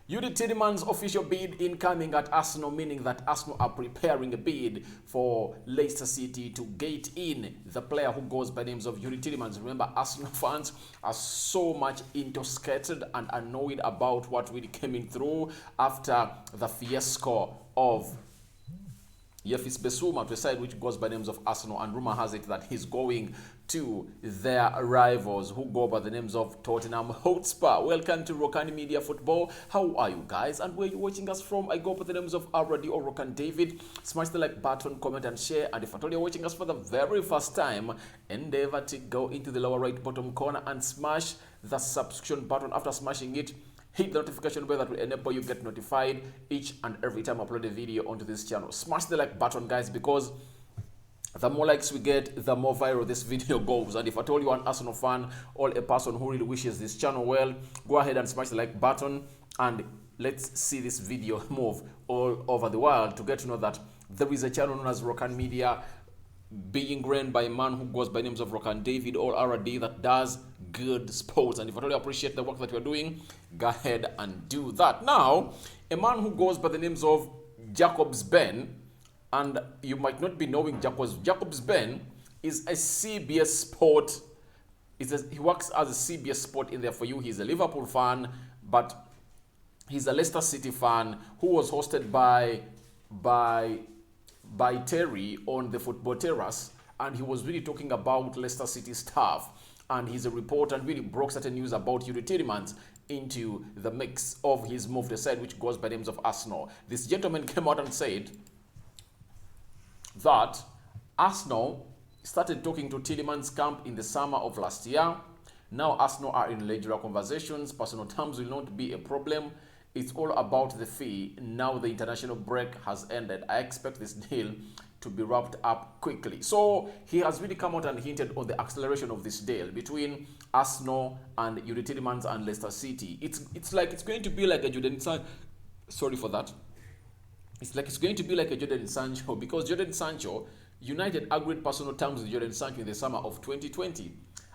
Youri Tielemans' official bid incoming at Arsenal, meaning that Arsenal are preparing a bid for Leicester City to get in the player who goes by names of Youri Tielemans. Remember, Arsenal fans are so much intoxicated and annoyed about what really came in through after the fiasco of Yefis Besuma to a side which goes by names of Arsenal, and rumor has it that he's going to their rivals who go by the names of Tottenham Hotspur. Welcome to Rokani Media Football. How are you guys? And where are you watching us from? I go by the names of Aradi or Rokan David. Smash the like button, comment and share. And if at all you're watching us for the very first time, endeavor to go into the lower right bottom corner and smash the subscription button. After smashing it, hit the notification bell that will enable you get notified each and every time I upload a video onto this channel. Smash the like button, guys, because the more likes we get, the more viral this video goes. And if I told you an Arsenal fan or a person who really wishes this channel well, go ahead and smash the like button and let's see this video move all over the world to get to know that there is a channel known as Rokan Media being ran by a man who goes by names of Rokan David or RD that does good sports. And if I really appreciate the work that you're doing, go ahead and do that. Now, a man who goes by the names of Jacobs Ben, and you might not be knowing Jacobs Ben is a CBS Sport. He works as a CBS Sport in there for you. He's a Liverpool fan, but he's a Leicester City fan who was hosted by Terry on the Football Terrace, and he was really talking about Leicester City stuff. And he's a reporter and really broke certain news about Youri Tielemans into the mix of his move to side, which goes by names of Arsenal. This gentleman came out and said that Arsenal started talking to Tielemans' camp in the summer of last year. Now Arsenal are in legendary conversations. Personal terms will not be a problem. It's all about the fee. Now the international break has ended. I expect this deal to be wrapped up quickly. So he has really come out and hinted on the acceleration of this deal between Arsenal and Youri Tielemans and Leicester City. It's like it's going to be like a Jordan Sancho. Sorry for that. It's like it's going to be like a Jordan Sancho, because Jordan Sancho, United agreed personal terms with Jordan Sancho in the summer of 2020.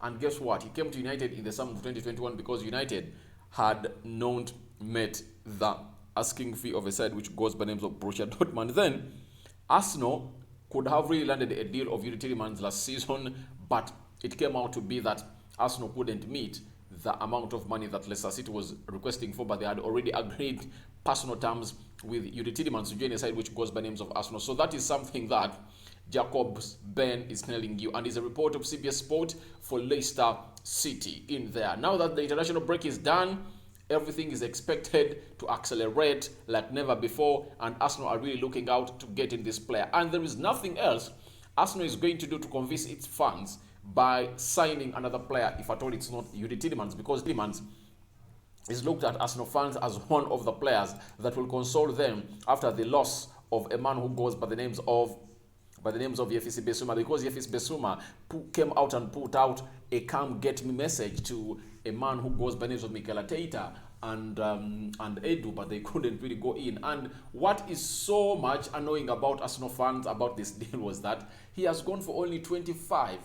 And guess what? He came to United in the summer of 2021 because United had not met the asking fee of a side which goes by names of Borussia Dortmund. Then Arsenal could have really landed a deal of Youri Tielemans last season, but it came out to be that Arsenal couldn't meet the amount of money that Leicester City was requesting for, but they had already agreed personal terms with Youri Tielemans to join a side which goes by names of Arsenal. So that is something that Jacobs Ben is telling you, and is a report of CBS Sport for Leicester City in there. Now that the international break is done, everything is expected to accelerate like never before, and Arsenal are really looking out to get in this player. And there is nothing else Arsenal is going to do to convince its fans by signing another player, if at all it's not Youri Tielemans, because Tielemans is looked at Arsenal fans as one of the players that will console them after the loss of a man who goes by the names of Yefis Besuma, because Yefis Besuma came out and put out a "come get me" message to a man who goes by the names of Mikel Arteta and Edu, but they couldn't really go in. And what is so much annoying about Arsenal fans about this deal was that he has gone for only 25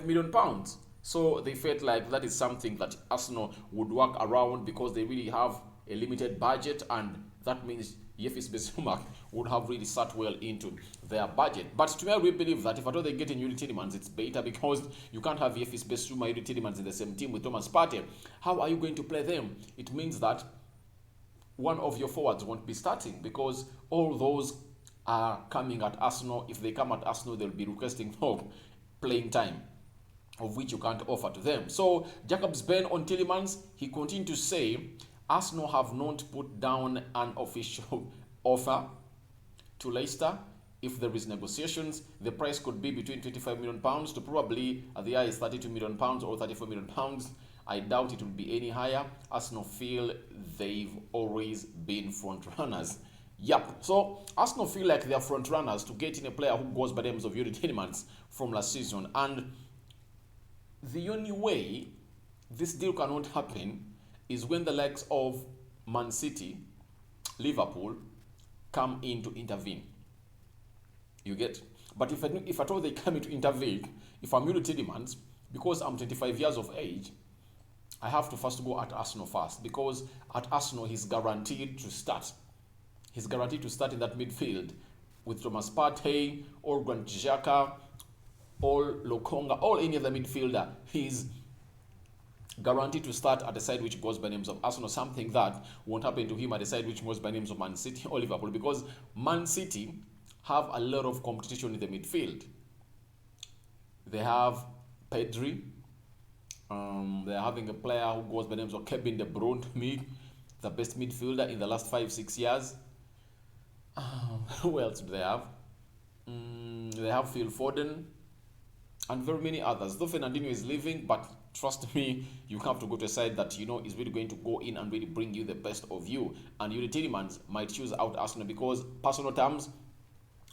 million pounds. So they felt like that is something that Arsenal would work around because they really have a limited budget, and that means Yefis Besuma would have really sat well into their budget. But to me, I really believe that if at all they get in Youri Tielemans, it's better, because you can't have Yefis Besuma, Youri Tielemans in the same team with Thomas Partey. How are you going to play them? It means that one of your forwards won't be starting, because all those are coming at Arsenal. If they come at Arsenal, they'll be requesting for playing time, of which you can't offer to them. So Jacobs Ben on Tielemans, he continued to say Arsenal have not put down an official offer to Leicester. If there is negotiations, the price could be between 25 million pounds to probably at the highest 32 million pounds or 34 million pounds. I doubt it will be any higher. Arsenal feel they've always been front runners. Yep. So Arsenal feel like they are front runners to get in a player who goes by the names of Youri Tielemans from last season. And the only way this deal cannot happen is when the likes of Man City, Liverpool come in to intervene. You get? But if at all they come in to intervene, if I'm Youri Tielemans, because I'm 25 years of age, I have to first go at Arsenal first, because at Arsenal he's guaranteed to start. He's guaranteed to start in that midfield with Thomas Partey or Granit Xhaka or Lokonga or any other midfielder. He's guaranteed to start at the side which goes by names of Arsenal, something that won't happen to him at the side which goes by names of Man City or Liverpool, because Man City have a lot of competition in the midfield. They have Pedri. They're having a player who goes by names of Kevin De Bruyne, to me, the best midfielder in the last 5-6 years. Who else do they have? They have Phil Foden and very many others. Though Fernandinho is leaving, but trust me, you have to go to a side that is really going to go in and really bring you the best of you. And Youri Tielemans might choose out Arsenal, because personal terms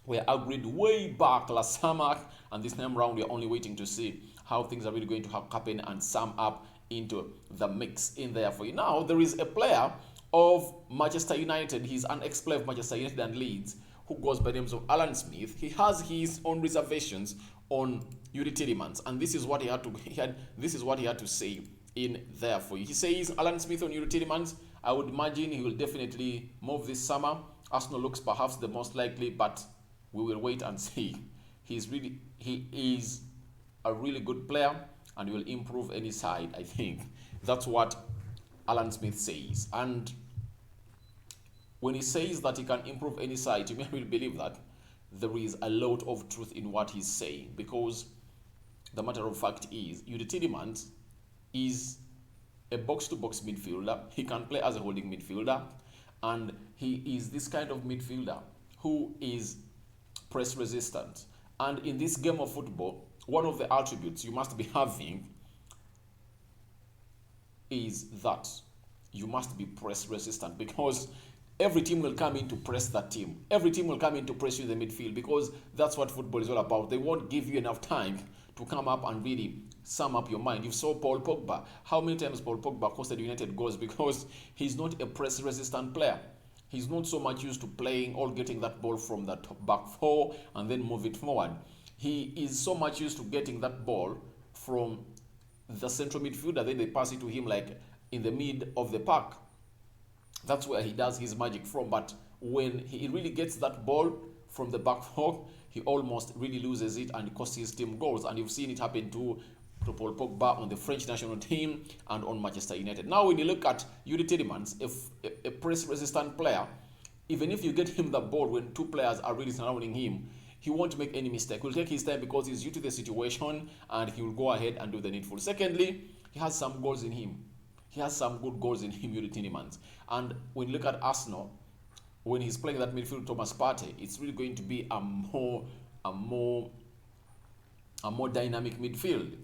were agreed way back last summer, and this time round we're only waiting to see how things are really going to happen and sum up into the mix in there for you. Now, there is a player of Manchester United, he's an ex-player of Manchester United and Leeds, who goes by the names of Alan Smith. He has his own reservations on Youri Tielemans, and this is what he had to say in there for you. He says, Alan Smith on Youri Tielemans, I would imagine he will definitely move this summer. Arsenal looks perhaps the most likely, but we will wait and see. He is a really good player and will improve any side, I think. That's what Alan Smith says. And when he says that he can improve any side, you may really believe that there is a lot of truth in what he's saying, because the matter of fact is Youri Tielemans is a box-to-box midfielder. He can play as a holding midfielder, and he is this kind of midfielder who is press resistant. And in this game of football, one of the attributes you must be having is that you must be press resistant, because every team will come in to press that team. Every team will come in to press you in the midfield, because that's what football is all about. They won't give you enough time to come up and really sum up your mind. You saw Paul Pogba. How many times Paul Pogba costed United goals? Because he's not a press resistant player. He's not so much used to playing or getting that ball from the back four and then move it forward. He is so much used to getting that ball from the central midfielder, then they pass it to him like in the mid of the park. That's where he does his magic from. But when he really gets that ball from the back four, he almost really loses it and costs his team goals. And you've seen it happen to Paul Pogba on the French national team and on Manchester United. Now, when you look at Youri Tielemans, a press-resistant player, even if you get him the ball when two players are really surrounding him, he won't make any mistake. He'll take his time because he's used to the situation, and he will go ahead and do the needful. Secondly, he has some goals in him. He has some good goals in him, Youri Tielemans. And when you look at Arsenal, when he's playing that midfield, Thomas Partey, it's really going to be a more dynamic midfield.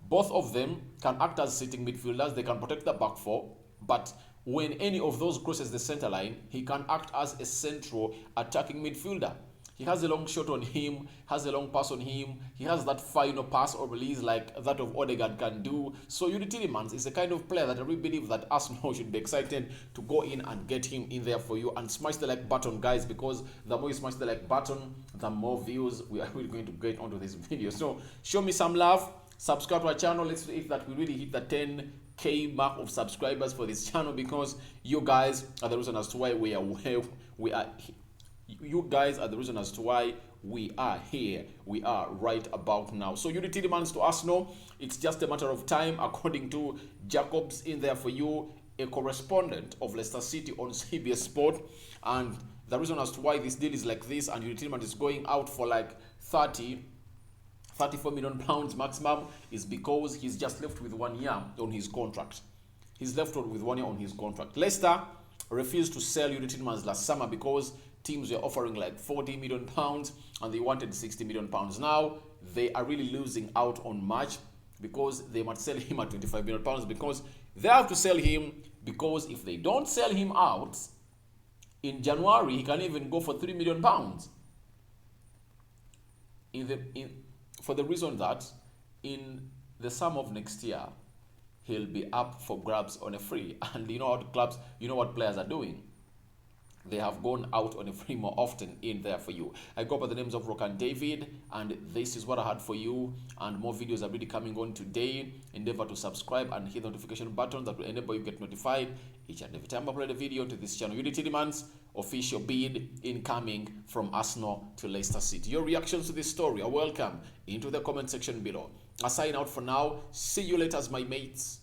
Both of them can act as sitting midfielders. They can protect the back four, but when any of those crosses the center line, he can act as a central attacking midfielder. He has a long shot on him, has a long pass on him. He has that final pass or release like that of Odegaard can do. So Youri Tielemans is the kind of player that I really believe that Arsenal should be excited to go in and get him in there for you and smash the like button, guys, because the more you smash the like button, the more views we are really going to get onto this video. So show me some love, subscribe to our channel. Let's see if that we really hit the 10K mark of subscribers for this channel, because you guys are the reason as to why we are where we are. You guys are the reason as to why we are here. We are right about now. So Youri Tielemans to Arsenal, it's just a matter of time, according to Jacobs in there for you, a correspondent of Leicester City on CBS Sport. And the reason as to why this deal is like this, and Youri Tielemans is going out for like 34 million pounds maximum, is because he's just left with 1 year on his contract. He's left with 1 year on his contract. Leicester refused to sell Youri Tielemans last summer because teams were offering like 40 million pounds and they wanted 60 million pounds. Now they are really losing out on much, because they might sell him at 25 million pounds, because they have to sell him, because if they don't sell him out in January, he can even go for 3 million pounds. For the reason that in the summer of next year, he'll be up for grabs on a free. And you know what players are doing? they have gone out on a free more often in there for you. I go by the names of Rokani David, and this is what I had for you. And more videos are really coming on today. Endeavor to subscribe and hit the notification button that will enable you to get notified each and every time I upload a video to this channel. Youri Tielemans, official bid incoming from Arsenal to Leicester City. Your reactions to this story are welcome into the comment section below. I sign out for now. See you later, my mates.